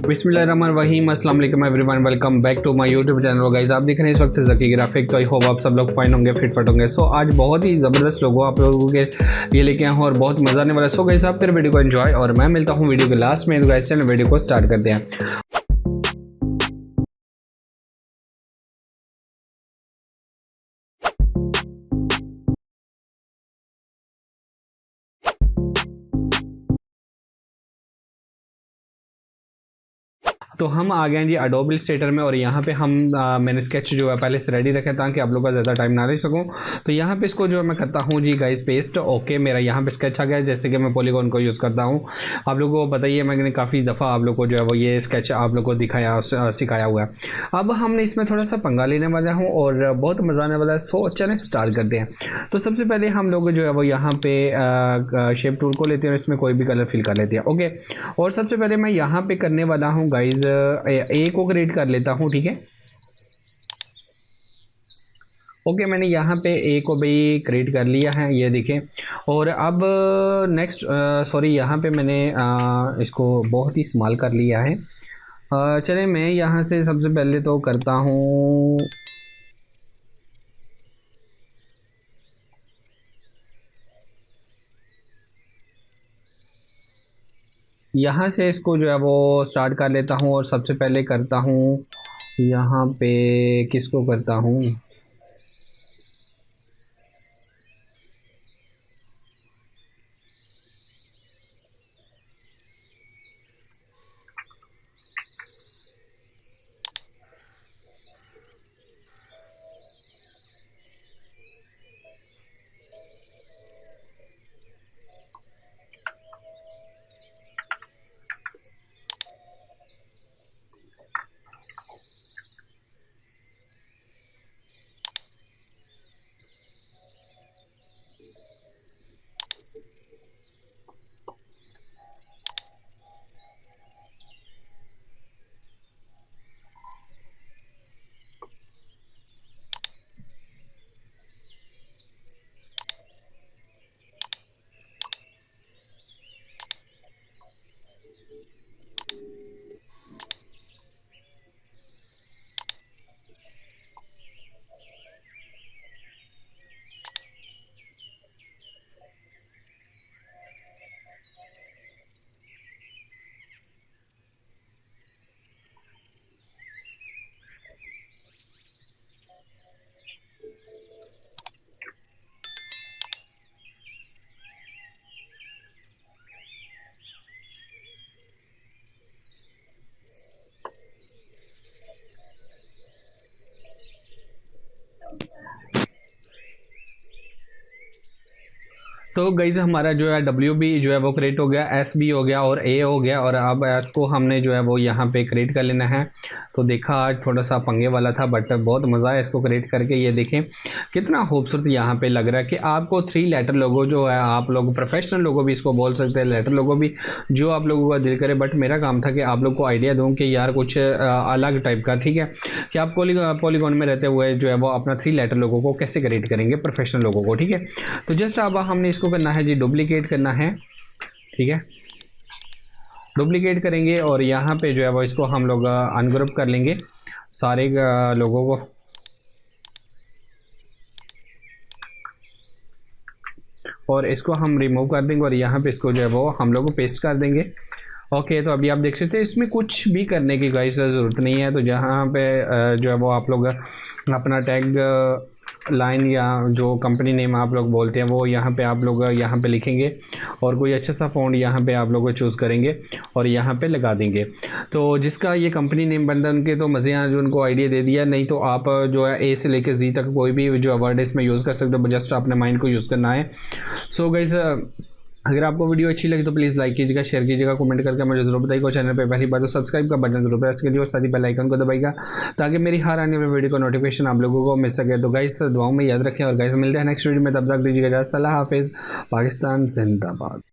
बिस्मिल्लाहिर्रहमानिर्रहीम, अस्सलाम वालेकुम everyone, welcome back to my YouTube channel. Guys आप देख रहे हैं इस वक्त ज़की ग्राफिक। तो आई होप आप सब लोग फाइन होंगे, फिट होंगे। सो आज बहुत ही ज़बरदस्त लोगों आप लोगों के ये लेके आया हूँ और बहुत मज़ा आने वाला है। सो गाइस आप फिर वीडियो को एंजॉय और मैं मिलता हूँ वीडियो के लास्ट में। गाइस चैनल वीडियो को स्टार्ट करते हैं। तो हम आ गए हैं जी एडोब इलस्ट्रेटर में और यहाँ पे हम मैंने स्केच जो है पहले से रेडी रखे ताकि आप लोगों का ज़्यादा टाइम ना ले सकूँ। तो यहाँ पे इसको जो है मैं करता हूँ जी गाइस पेस्ट। ओके, मेरा यहाँ पे स्केच आ गया। जैसे कि मैं पॉलीगॉन को यूज़ करता हूँ, आप लोगों को बताइए, मैंने काफ़ी दफ़ा आप लोग को जो है वो ये स्केच आप लोग को सिखाया हुआ है। अब हमने इसमें थोड़ा सा पंगा लेने वाला हूँ और बहुत मज़ा आने वाला है। सो चलें स्टार्ट करते हैं। तो सबसे पहले हम लोग जो है वो यहाँ पे शेप टूल को लेते हैं, इसमें कोई भी कलर फिल कर लेते हैं। ओके, और सबसे पहले मैं यहाँ पे करने वाला हूँ गाइज ए को क्रिएट कर लेता हूँ। ठीक है, ओके, मैंने यहाँ पे ए को भी क्रिएट कर लिया है, ये देखें। और अब नेक्स्ट सॉरी यहाँ पे मैंने इसको बहुत ही इस्तेमाल कर लिया है। चले मैं यहाँ से सबसे पहले तो करता हूँ यहाँ से इसको जो है वो स्टार्ट कर लेता हूँ और सबसे पहले करता हूँ यहाँ पे किसको करता हूँ, तो गाइस हमारा जो है डब्ल्यू भी जो है वो क्रिएट हो गया, एस भी हो गया और ए हो गया। और अब एस को हमने जो है वो यहाँ पे क्रिएट कर लेना है। तो देखा आज थोड़ा सा पंगे वाला था बट बहुत मज़ा है इसको क्रिएट करके। ये देखें कितना खूबसूरत यहाँ पे लग रहा है कि आपको 3 लेटर लोगो जो है, आप लोग प्रोफेशनल लोगो भी इसको बोल सकते हैं, लेटर लोगो भी, जो आप लोगों का दिल करे। बट मेरा काम था कि आप लोग को आइडिया दूँ कि यार कुछ अलग टाइप का, ठीक है, कि आप पॉलीगॉन में रहते हुए जो है वो अपना 3 लेटर लोगों को कैसे क्रिएट करेंगे, प्रोफेशनल लोगों को। ठीक है, तो जस्ट अब हमने इसको करना है जी डुप्लीकेट करना है। ठीक है, डुप्लीकेट करेंगे और यहाँ पे जो है वो इसको हम लोग अनग्रुप कर लेंगे सारे लोगों को। और इसको हम रिमूव कर देंगे और यहाँ पे इसको जो है वो हम लोग पेस्ट कर देंगे। ओके, तो अभी आप देख सकते हैं इसमें कुछ भी करने की गाइस ज़रूरत नहीं है। तो जहाँ पे जो है वो आप लोग अपना टैग लाइन या जो कंपनी नेम आप लोग बोलते हैं वो यहाँ पे आप लोग यहाँ पे लिखेंगे और कोई अच्छा सा फ़ॉन्ट यहाँ पे आप लोग चूज़ करेंगे और यहाँ पे लगा देंगे। तो जिसका ये कंपनी नेम बनता है उनके तो मज़े हैं, जो उनको आइडिया दे दिया। नहीं तो आप जो है ए से लेकर जी तक कोई भी जो वर्ड इसमें यूज़ कर सकते हो, जस्ट अपने माइंड को यूज़ करना है। सो गाइस अगर आपको वीडियो अच्छी लगी तो प्लीज़ लाइक कीजिएगा, शेयर कीजिएगा, कमेंट करके मुझे जरूर बताइएगा। चैनल पे पहली बार तो सब्सक्राइब का बटन जरूर प्रेस कीजिए और साथ ही बेल आइकन को दबाइएगा ताकि मेरी हर आने वाली वीडियो को नोटिफिकेशन आप लोगों को मिल सके। तो गाइस दुआओं में याद रखें और गाइस मिलते हैं नेक्स्ट वीडियो में, तब तक दीजिएगा इजाज़त। अल्लाह हाफिज़, पाकिस्तान जिंदाबाद।